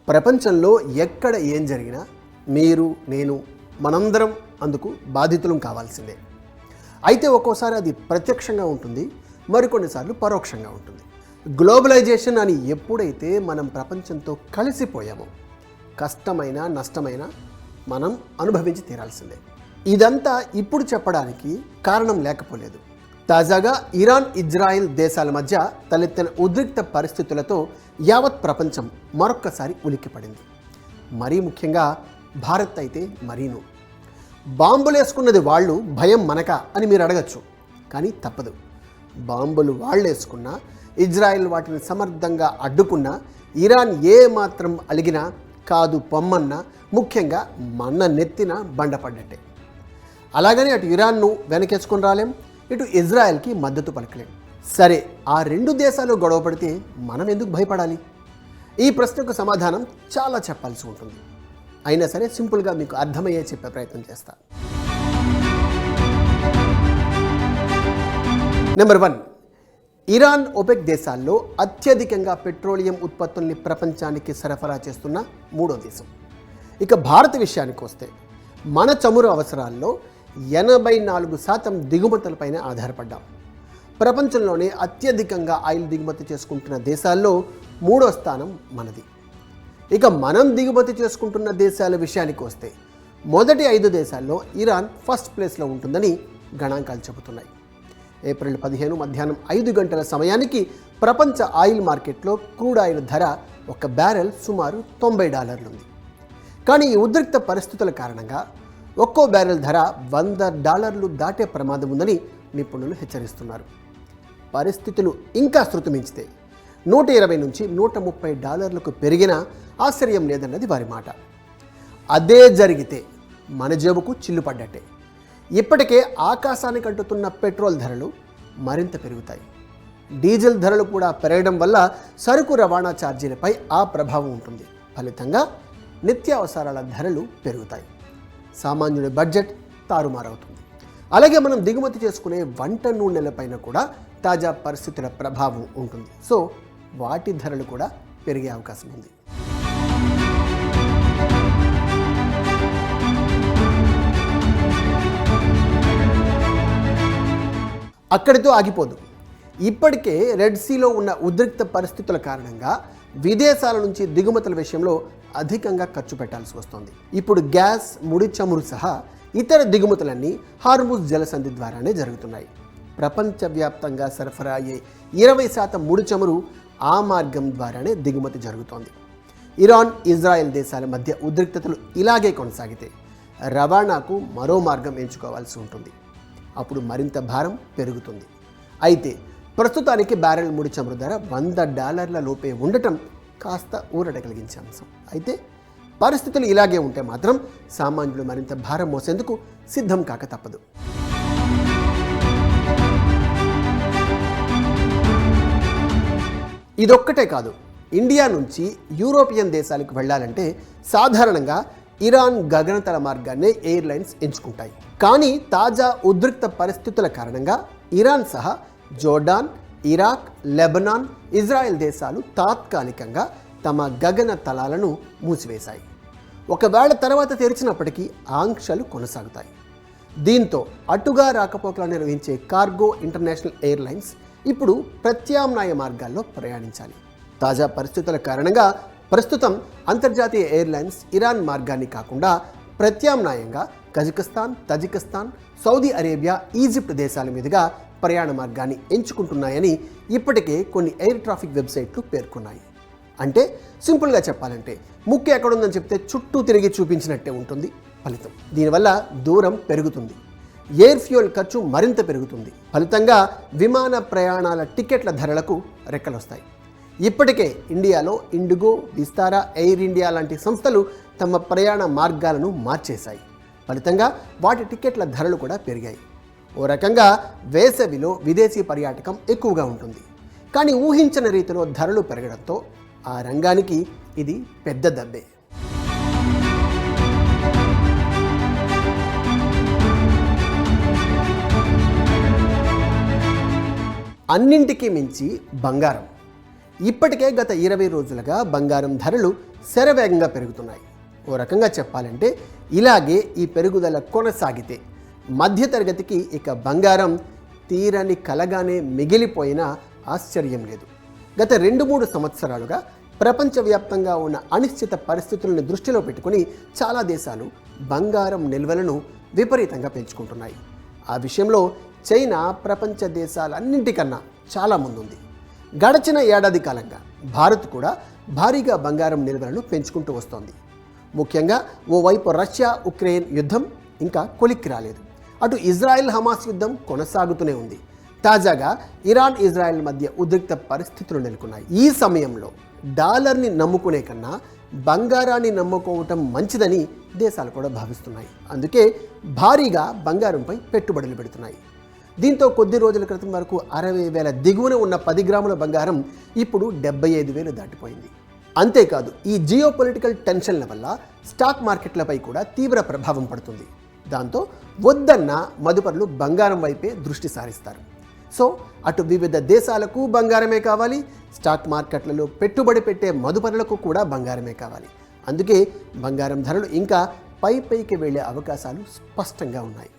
ప్రపంచంలో ఎక్కడ ఏం జరిగినా మీరు నేను మనందరం అందుకు బాధితులం కావాల్సిందే. అయితే ఒక్కోసారి అది ప్రత్యక్షంగా ఉంటుంది, మరికొన్నిసార్లు పరోక్షంగా ఉంటుంది. గ్లోబలైజేషన్ అని ఎప్పుడైతే మనం ప్రపంచంతో కలిసిపోయామో కష్టమైన నష్టమైన మనం అనుభవించి తీరాల్సిందే. ఇదంతా ఇప్పుడు చెప్పడానికి కారణం లేకపోలేదు. తాజాగా ఇరాన్, ఇజ్రాయెల్ దేశాల మధ్య తలెత్తిన ఉద్రిక్త పరిస్థితులతో యావత్ ప్రపంచం మరొక్కసారి ఉలిక్కిపడింది. మరీ ముఖ్యంగా భారత్ అయితే మరీను. బాంబులేసుకున్నది వాళ్ళు, భయం మనక అని మీరు అడగచ్చు. కానీ తప్పదు. బాంబులు వాళ్ళేసుకున్నా, ఇజ్రాయెల్ వాటిని సమర్థంగా అడ్డుకున్నా, ఇరాన్ ఏ మాత్రం అలిగినా కాదు పొమ్మన్నా ముఖ్యంగా మన నెత్తిన బండపడ్డట్టే. అలాగని అటు ఇరాన్ను వెనకేసుకొని రాలేం, ఇటు ఇజ్రాయెల్కి మద్దతు పలకలేం. సరే, ఆ రెండు దేశాలు గొడవ పడితే మనం ఎందుకు భయపడాలి? ఈ ప్రశ్నకు సమాధానం చాలా చెప్పాల్సి ఉంటుంది. అయినా సరే సింపుల్గా మీకు అర్థమయ్యే చెప్పే ప్రయత్నం చేస్తా. నెంబర్ 1, ఇరాన్ ఒపెక్ దేశాల్లో అత్యధికంగా పెట్రోలియం ఉత్పత్తుల్ని ప్రపంచానికి సరఫరా చేస్తున్న మూడో దేశం. ఇక భారత విషయానికి వస్తే మన చమురు అవసరాల్లో 84% దిగుమతులపైన ఆధారపడ్డాం. ప్రపంచంలోనే అత్యధికంగా ఆయిల్ దిగుమతి చేసుకుంటున్న దేశాల్లో మూడో స్థానం మనది. ఇక మనం దిగుమతి చేసుకుంటున్న దేశాల విషయానికి వస్తే మొదటి 5 దేశాల్లో ఇరాన్ ఫస్ట్ ప్లేస్లో ఉంటుందని గణాంకాలు చెబుతున్నాయి. ఏప్రిల్ 15 మధ్యాహ్నం 5 గంటల సమయానికి ప్రపంచ ఆయిల్ మార్కెట్లో క్రూడ్ ఆయిల్ ధర ఒక బ్యారెల్ సుమారు $90 ఉంది. కానీ ఈ ఉద్రిక్త పరిస్థితుల కారణంగా ఒక్కో బ్యారెల్ ధర $100 దాటే ప్రమాదం ఉందని నిపుణులు హెచ్చరిస్తున్నారు. పరిస్థితులు ఇంకా శృతిమించితే $120 నుంచి $130 పెరిగినా ఆశ్చర్యం లేదన్నది వారి మాట. అదే జరిగితే మన జేబుకు చిల్లు పడ్డట్టే. ఇప్పటికే ఆకాశానికి అంటుతున్న పెట్రోల్ ధరలు మరింత పెరుగుతాయి. డీజిల్ ధరలు కూడా పెరగడం వల్ల సరుకు రవాణా ఛార్జీలపై ఆ ప్రభావం ఉంటుంది. ఫలితంగా నిత్యావసరాల ధరలు పెరుగుతాయి. సామాన్యుడి బడ్జెట్ తారుమారవుతుంది. అలాగే మనం దిగుమతి చేసుకునే వంట నూనెలపైన కూడా తాజా పరిస్థితుల ప్రభావం ఉంటుంది. సో వాటి ధరలు కూడా పెరిగే అవకాశం ఉంది. అక్కడితో ఆగిపోదు. ఇప్పటికే రెడ్ సీలో ఉన్న ఉద్రిక్త పరిస్థితుల కారణంగా విదేశాల నుంచి దిగుమతుల విషయంలో అధికంగా ఖర్చు పెట్టాల్సి వస్తుంది. ఇప్పుడు గ్యాస్, ముడి చమురు సహా ఇతర దిగుమతులన్నీ హార్ముజ్ జలసంధి ద్వారానే జరుగుతున్నాయి. ప్రపంచవ్యాప్తంగా సరఫరా అయ్యే 20% ముడి చమురు ఆ మార్గం ద్వారానే దిగుమతి జరుగుతోంది. ఇరాన్, ఇజ్రాయెల్ దేశాల మధ్య ఉద్రిక్తతలు ఇలాగే కొనసాగితే రవాణాకు మరో మార్గం ఎంచుకోవాల్సి ఉంటుంది. అప్పుడు మరింత భారం పెరుగుతుంది. అయితే ప్రస్తుతానికి బ్యారెల్ ముడి చమురు ధర $100 లోపే ఉండటం కాస్త ఊరట కలిగించే అంశం. అయితే పరిస్థితులు ఇలాగే ఉంటే మాత్రం సామాన్యులు మరింత భారం మోసేందుకు సిద్ధం కాక తప్పదు. ఇదొక్కటే కాదు, ఇండియా నుంచి యూరోపియన్ దేశాలకు వెళ్ళాలంటే సాధారణంగా ఇరాన్ గగనతల మార్గాన్నే ఎయిర్లైన్స్ ఎంచుకుంటాయి. కానీ తాజా ఉద్రిక్త పరిస్థితుల కారణంగా ఇరాన్ సహా జోర్డాన్, ఇరాక్, లెబనాన్, ఇజ్రాయెల్ దేశాలు తాత్కాలికంగా తమ గగన తలాలను మూసివేశాయి. ఒకవేళ తర్వాత తెరిచినప్పటికీ ఆంక్షలు కొనసాగుతాయి. దీంతో అటుగా రాకపోకలు నిర్వహించే కార్గో ఇంటర్నేషనల్ ఎయిర్లైన్స్ ఇప్పుడు ప్రత్యామ్నాయ మార్గాల్లో ప్రయాణించాలి. తాజా పరిస్థితుల కారణంగా ప్రస్తుతం అంతర్జాతీయ ఎయిర్లైన్స్ ఇరాన్ మార్గాన్ని కాకుండా ప్రత్యామ్నాయంగా Kazakhstan, Tajikistan, Saudi Arabia, Egypt దేశాల మీదుగా ప్రయాణ మార్గాన్ని ఎంచుకుంటున్నాయని ఇప్పటికే కొన్ని ఎయిర్ ట్రాఫిక్ వెబ్సైట్లు పేర్కొన్నాయి. అంటే సింపుల్గా చెప్పాలంటే ముక్కు ఎక్కడుందని చెప్తే చుట్టూ తిరిగి చూపించినట్టే ఉంటుంది ఫలితం. దీనివల్ల దూరం పెరుగుతుంది, ఎయిర్ ఫ్యూయల్ ఖర్చు మరింత పెరుగుతుంది. ఫలితంగా విమాన ప్రయాణాల టికెట్ల ధరలకు రెక్కలొస్తాయి. ఇప్పటికే ఇండియాలో ఇండిగో, విస్తారా, ఎయిర్ ఇండియా లాంటి సంస్థలు తమ ప్రయాణ మార్గాలను మార్చేశాయి. ఫలితంగా వాటి టికెట్ల ధరలు కూడా పెరిగాయి. ఓ రకంగా వేసవిలో విదేశీ పర్యాటకం ఎక్కువగా ఉంటుంది. కానీ ఊహించని రీతిలో ధరలు పెరగడంతో ఆ రంగానికి ఇది పెద్ద దెబ్బే. అన్నింటికీ మించి బంగారం. ఇప్పటికే గత 20 రోజులుగా బంగారం ధరలు శరవేగంగా పెరుగుతున్నాయి. ఓ రకంగా చెప్పాలంటే ఇలాగే ఈ పెరుగుదల కొనసాగితే మధ్యతరగతికి ఇక బంగారం తీరని కలగానే మిగిలిపోయినా ఆశ్చర్యం లేదు. గత 2-3 సంవత్సరాలుగా ప్రపంచవ్యాప్తంగా ఉన్న అనిశ్చిత పరిస్థితులను దృష్టిలో పెట్టుకుని చాలా దేశాలు బంగారం నిల్వలను విపరీతంగా పెంచుకుంటున్నాయి. ఆ విషయంలో చైనా ప్రపంచ దేశాలన్నింటికన్నా చాలా ముందుంది. గడిచిన ఏడాది కాలంగా భారత్ కూడా భారీగా బంగారం నిల్వలను పెంచుకుంటూ వస్తోంది. ముఖ్యంగా ఓవైపు రష్యా ఉక్రెయిన్ యుద్ధం ఇంకా కొలిక్కి రాలేదు. అటు ఇజ్రాయెల్ హమాస్ యుద్ధం కొనసాగుతూనే ఉంది. తాజాగా ఇరాన్ ఇజ్రాయెల్ మధ్య ఉద్రిక్త పరిస్థితులు నెలకొన్నాయి. ఈ సమయంలో డాలర్ని నమ్ముకునే కన్నా బంగారాన్ని నమ్ముకోవటం మంచిదని దేశాలు కూడా భావిస్తున్నాయి. అందుకే భారీగా బంగారంపై పెట్టుబడులు పెడుతున్నాయి. దీంతో కొద్ది రోజుల క్రితం వరకు 60,000 దిగువన ఉన్న 10 గ్రాముల బంగారం ఇప్పుడు 75,000 దాటిపోయింది. అంతేకాదు ఈ జియోపొలిటికల్ టెన్షన్ల వల్ల స్టాక్ మార్కెట్లపై కూడా తీవ్ర ప్రభావం పడుతుంది. దాంతో వద్దన్న మదుపరులు బంగారం వైపే దృష్టి సారిస్తారు. సో అటు వివిధ దేశాలకు బంగారమే కావాలి, స్టాక్ మార్కెట్లలో పెట్టుబడి పెట్టే మదుపరులకు కూడా బంగారమే కావాలి. అందుకే బంగారం ధరలు ఇంకా పైకి వెళ్ళే అవకాశాలు స్పష్టంగా ఉన్నాయి.